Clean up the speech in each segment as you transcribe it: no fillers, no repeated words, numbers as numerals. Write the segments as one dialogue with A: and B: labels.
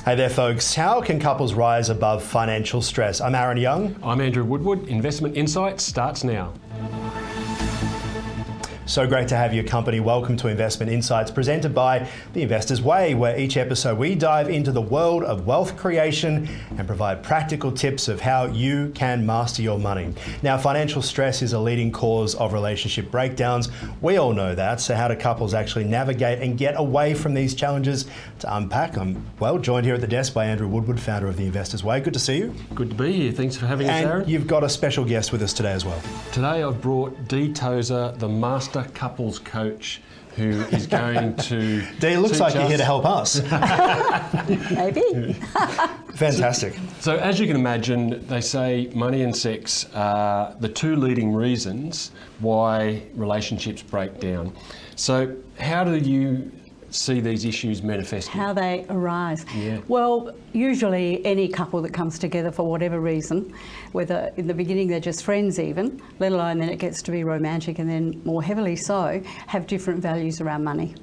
A: Hey there, folks. How can couples rise above financial stress? I'm Aaron Young.
B: I'm Andrew Woodward. Investment Insights starts now.
A: So great to have your company. Welcome to Investment Insights, presented by The Investor's Way, where each episode we dive into the world of wealth creation and provide practical tips of how you can master your money. Now, financial stress is a leading cause of relationship breakdowns. We all know that. So how do couples actually navigate and get away from these challenges? To unpack, I'm joined here at the desk by Andrew Woodward, founder of The Investor's Way. Good to see you.
B: Good to be here. Thanks for having us, Aaron.
A: And you've got a special guest with us today as well.
B: Today I've brought Dee Tozer, the master couples coach, who is going to
A: Dee, looks like you're here to help us.
C: Maybe.
A: Fantastic.
B: So as you can imagine, they say money and sex are the two leading reasons why relationships break down. So how do you see these issues manifesting?
C: How they arise.
B: Yeah.
C: Well, usually any couple that comes together for whatever reason, whether in the beginning they're just friends even, let alone then it gets to be romantic and then more heavily so, have different values around money.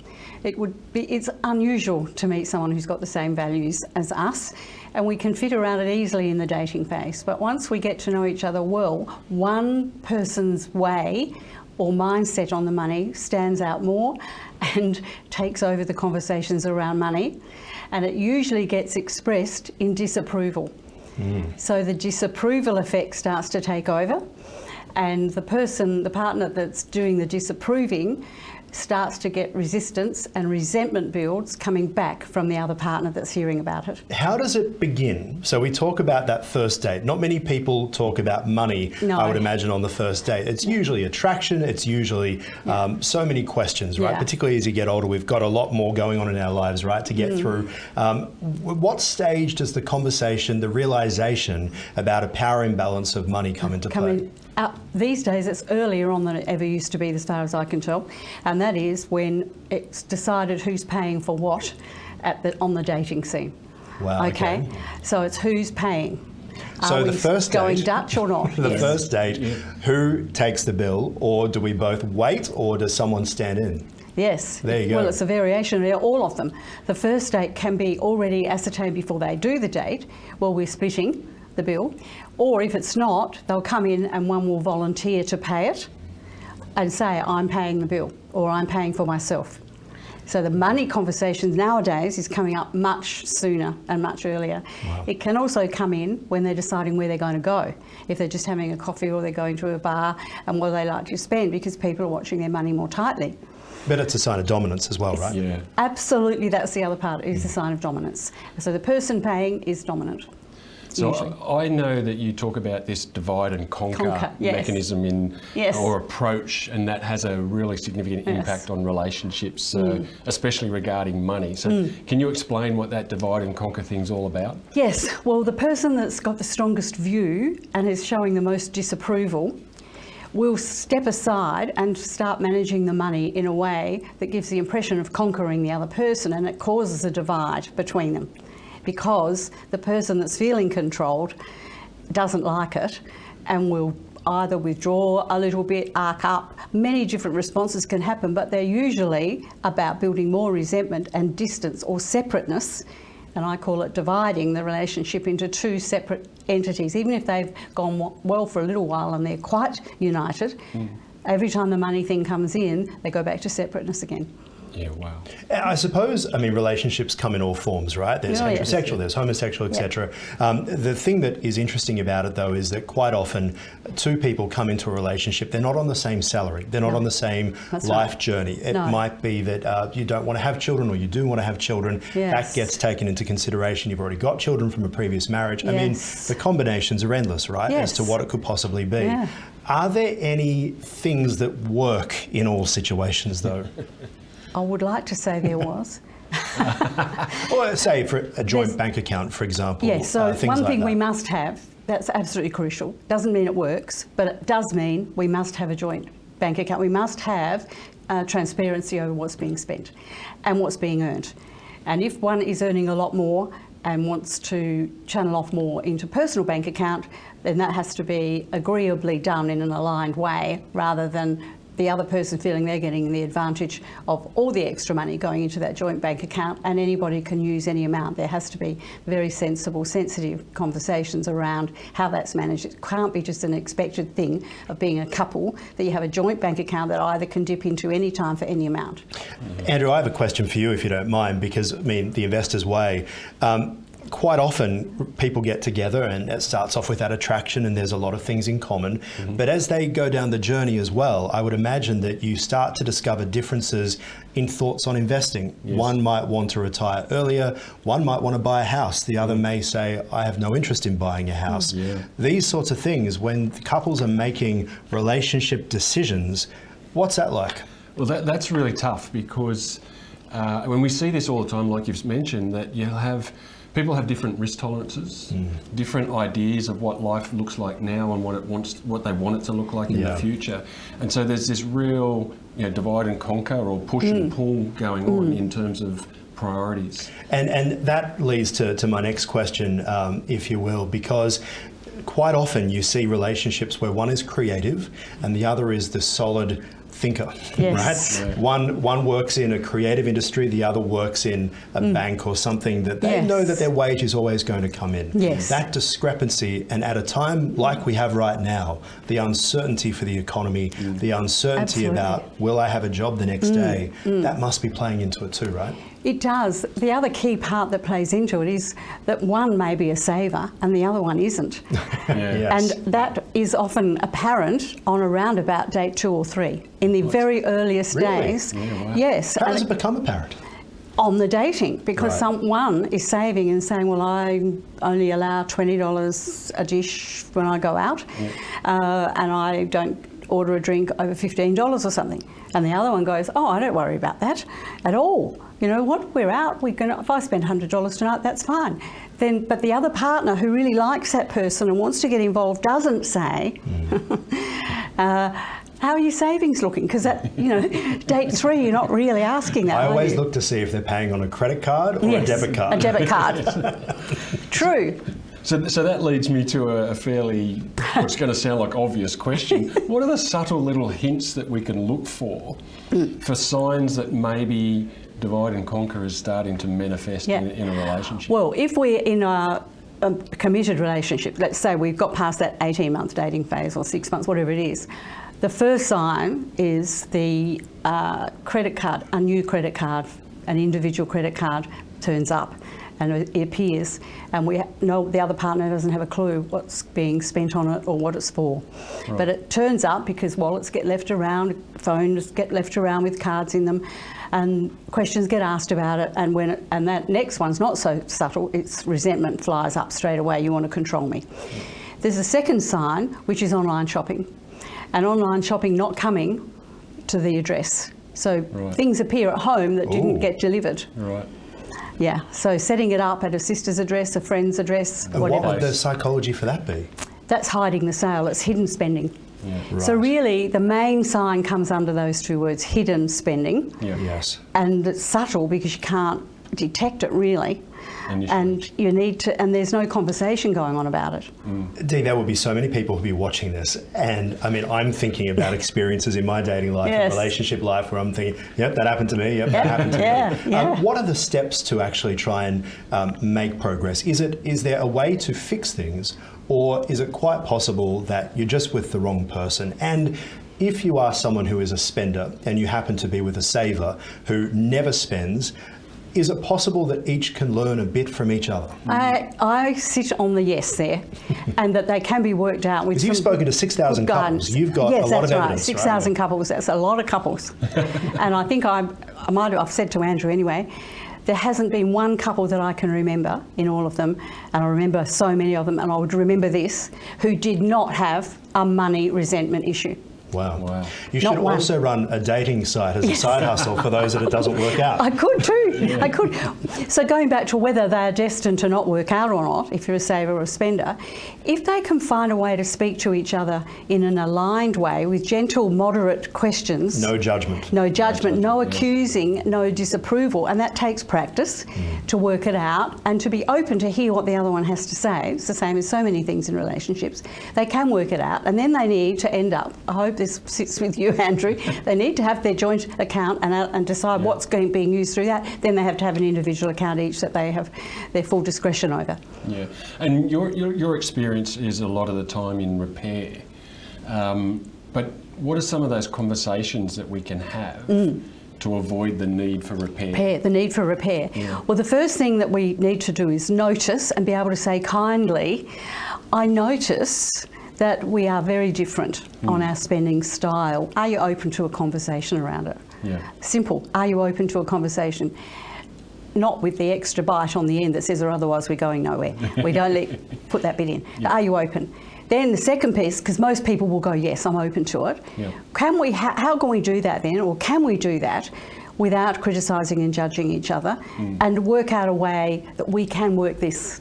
C: It's unusual to meet someone who's got the same values as us, and we can fit around it easily in the dating phase. But once we get to know each other well, one person's way or mindset on the money stands out more and takes over the conversations around money, and it usually gets expressed in disapproval. So the disapproval effect starts to take over, and the partner that's doing the disapproving starts to get resistance, and resentment builds coming back from the other partner that's hearing about it.
A: How does it begin? So we talk about that first date. Not many people talk about money,
C: No.
A: I would imagine, on the first date. It's usually attraction, it's usually so many questions, right?
C: Yeah.
A: Particularly as you get older, we've got a lot more going on in our lives, right, to get through. What stage does the conversation, the realization about a power imbalance of money come into play?
C: These days it's earlier on than it ever used to be, as far as I can tell, and that is when it's decided who's paying for what on the dating scene.
A: Wow, okay.
C: So it's who's paying.
A: So
C: Are
A: the
C: we
A: first
C: going
A: date,
C: Dutch or not?
A: the
C: Yes.
A: first date, who takes the bill, or do we both wait, or does someone stand in?
C: Yes.
A: There you go.
C: Well, it's a variation of all of them. The first date can be already ascertained before they do the date. Well, we're splitting the bill. Or if it's not, they'll come in and one will volunteer to pay it and say, I'm paying the bill, or I'm paying for myself. So the money conversations nowadays is coming up much sooner and much earlier.
A: Wow.
C: It can also come in when they're deciding where they're going to go. If they're just having a coffee or they're going to a bar, and what they like to spend, because people are watching their money more tightly.
A: But it's a sign of dominance as well, right?
B: Yeah.
C: Absolutely, that's the other part, is a sign of dominance. So the person paying is dominant.
B: So
C: usually.
B: I know that you talk about this divide and conquer
C: yes.
B: mechanism
C: Yes.
B: or approach, and that has a really significant
C: Yes.
B: impact on relationships, especially regarding money. So can you explain what that divide and conquer thing's all about?
C: Yes, well, the person that's got the strongest view and is showing the most disapproval will step aside and start managing the money in a way that gives the impression of conquering the other person, and it causes a divide between them, because the person that's feeling controlled doesn't like it and will either withdraw a little bit, arc up. Many different responses can happen, but they're usually about building more resentment and distance or separateness, and I call it dividing the relationship into two separate entities. Even if they've gone well for a little while and they're quite united, every time the money thing comes in, they go back to separateness again.
B: Yeah, wow.
A: I suppose, relationships come in all forms, right? There's heterosexual, there's homosexual, etc. The thing that is interesting about it, though, is that quite often two people come into a relationship, they're not on the same salary, they're not on the same life journey. It might be that you don't want to have children, or you do want to have children. That gets taken into consideration. You've already got children from a previous marriage. I mean, the combinations are endless, right, as to what it could possibly be.
C: Yeah.
A: Are there any things that work in all situations, though?
C: I would like to say there was.
A: Or say for a joint bank account, for example.
C: Yes, so
A: things
C: one
A: like
C: thing
A: that.
C: we must have, that's absolutely crucial. Doesn't mean it works, but it does mean we must have a joint bank account. We must have transparency over what's being spent and what's being earned. And if one is earning a lot more and wants to channel off more into personal bank account, then that has to be agreeably done in an aligned way, rather than the other person feeling they're getting the advantage of all the extra money going into that joint bank account, and anybody can use any amount. There has to be very sensible, sensitive conversations around how that's managed. It can't be just an expected thing of being a couple that you have a joint bank account that either can dip into any time for any amount.
A: Andrew, I have a question for you, if you don't mind, because, I mean, the Investor's Way, quite often people get together and it starts off with that attraction and there's a lot of things in common. But as they go down the journey as well, I would imagine that you start to discover differences in thoughts on investing. Yes. One might want to retire earlier, one might want to buy a house, the other may say, I have no interest in buying a house. These sorts of things, when couples are making relationship decisions, what's that like?
B: Well, that's really tough, because when we see this all the time, like you've mentioned, that you'll have people have different risk tolerances, different ideas of what life looks like now and what they want it to look like in the future. And so there's this real, divide and conquer, or push and pull going on in terms of priorities. And
A: that leads to my next question, if you will, because quite often you see relationships where one is creative and the other is the solid thinker, right? Yeah. One works in a creative industry, the other works in a bank or something that they know that their wage is always going to come in.
C: Yes.
A: That discrepancy, and at a time like we have right now, the uncertainty for the economy, the uncertainty about will I have a job the next day, that must be playing into it too, right?
C: It does. The other key part that plays into it is that one may be a saver and the other one isn't. And that is often apparent on around about date 2 or 3, in the very earliest days.
B: Yeah, wow.
C: Yes.
A: How does it become apparent?
C: On the dating, because someone is saving and saying, well, I only allow $20 a dish when I go out, and I don't order a drink over $15 or something. And the other one goes, oh, I don't worry about that at all. You know what, we're out, if I spend $100 tonight, that's fine. But the other partner who really likes that person and wants to get involved doesn't say, how are your savings looking? Because that, date 3, you're not really asking that.
A: I always look to see if they're paying on a credit card or a debit card.
C: A debit card. True.
B: So that leads me to a fairly, what's going to sound like obvious question. What are the subtle little hints that we can look for signs that maybe divide and conquer is starting to manifest in a relationship?
C: Well, if we're in a committed relationship, let's say we've got past that 18-month dating phase or 6 months, whatever it is, the first sign is the credit card, a new credit card, an individual credit card turns up and it appears, and we know the other partner doesn't have a clue what's being spent on it or what it's for. Right. But it turns up because wallets get left around, phones get left around with cards in them, and questions get asked about it, and that next one's not so subtle, it's resentment flies up straight away, you want to control me. There's a second sign, which is online shopping, and online shopping not coming to the address. So things appear at home that didn't get delivered.
B: Right.
C: Yeah, so setting it up at a sister's address, a friend's address,
A: and
C: whatever.
A: What would the psychology for that be?
C: That's hiding the sale, it's hidden spending.
B: Yeah. Right.
C: So really, the main sign comes under those 2 words, hidden spending.
B: Yeah.
A: Yes.
C: And it's subtle because you can't detect it really. And you need to, and there's no conversation going on about it.
A: Dee, there will be so many people who'll be watching this, and I mean, I'm thinking about experiences in my dating life and relationship life where I'm thinking, yep, that happened to me, yep, that happened to me. What are the steps to actually try and make progress? Is there a way to fix things, or is it quite possible that you're just with the wrong person? And if you are someone who is a spender and you happen to be with a saver who never spends, is it possible that each can learn a bit from each other?
C: I sit on the yes there, and that they can be worked out with.
A: Because you've spoken to 6,000 couples, you've got a lot of evidence.
C: 6,000 couples, that's a lot of couples. And I think I've said to Andrew anyway, there hasn't been one couple that I can remember in all of them, and I remember so many of them, and I would remember this, who did not have a money resentment issue.
A: Wow. You should also run a dating site as a side hustle for those that it doesn't work out.
C: I could too. I could. So going back to whether they're destined to not work out or not, if you're a saver or a spender, if they can find a way to speak to each other in an aligned way with gentle, moderate questions.
A: No judgment.
C: No judgment, no accusing, no disapproval. And that takes practice to work it out and to be open to hear what the other one has to say. It's the same as so many things in relationships. They can work it out, and then they need to end up, I hope this sits with you, Andrew. They need to have their joint account and decide what's being used through that. Then they have to have an individual account each that they have their full discretion over.
B: Yeah, and your experience is a lot of the time in repair. But what are some of those conversations that we can have to avoid the need for repair?
C: The need for repair.
B: Yeah.
C: Well, the first thing that we need to do is notice and be able to say kindly, I notice that we are very different on our spending style. Are you open to a conversation around it?
B: Yeah.
C: Simple. Are you open to a conversation? Not with the extra bite on the end that says, or otherwise we're going nowhere. We don't put that bit in.
B: Yeah.
C: Are you open? Then the second piece, because most people will go, yes, I'm open to it.
B: Yeah.
C: How can we do that then, or can we do that without criticising and judging each other, and work out a way that we can work these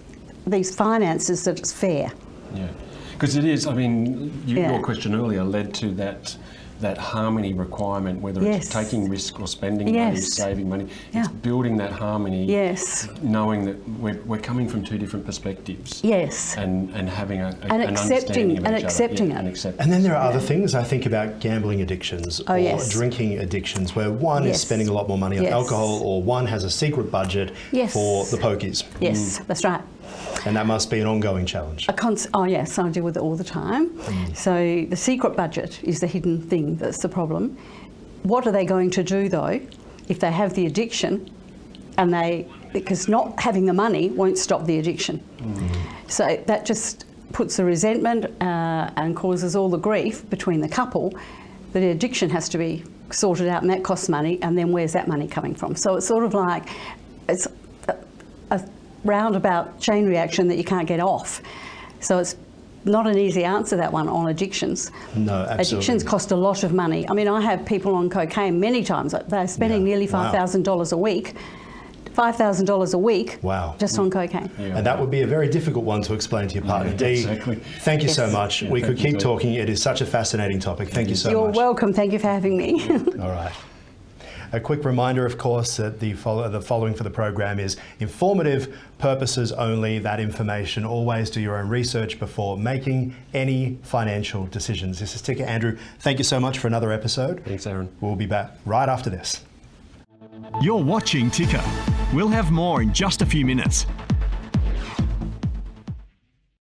C: finances that it's fair?
B: Yeah, because it is. I mean, your question earlier led to that harmony requirement, whether it's taking risk or spending money, saving money. It's building that harmony.
C: Yes.
B: Knowing that we're coming from two different perspectives.
C: Yes.
B: And having an
C: accepting
B: understanding of each
C: accepting
B: other.
C: it.
A: And then there are other things. I think about gambling addictions or drinking addictions, where one is spending a lot more money on alcohol, or one has a secret budget for the pokies.
C: Yes, that's right.
A: And that must be an ongoing challenge.
C: Yes, I deal with it all the time. So the secret budget is the hidden thing that's the problem. What are they going to do though if they have the addiction because not having the money won't stop the addiction. So that just puts the resentment and causes all the grief between the couple. The addiction has to be sorted out, and that costs money, and then where's that money coming from? So it's sort of like it's a roundabout chain reaction that you can't get off. So it's not an easy answer, that one, on addictions.
A: No, absolutely.
C: Addictions cost a lot of money. I mean, I have people on cocaine many times. They're spending nearly $5,000 a week. $5,000 a week just on cocaine.
A: Yeah. And that would be a very difficult one to explain to your partner. Dee, thank you so much. We could keep talking. It is such a fascinating topic. Thank you so much.
C: You're welcome. Thank you for having me.
A: All right. A quick reminder, of course, that the following for the program is informative purposes only. That information, always do your own research before making any financial decisions. This is Ticker. Andrew, thank you so much for another episode.
B: Thanks, Aaron.
A: We'll be back right after this.
D: You're watching Ticker. We'll have more in just a few minutes.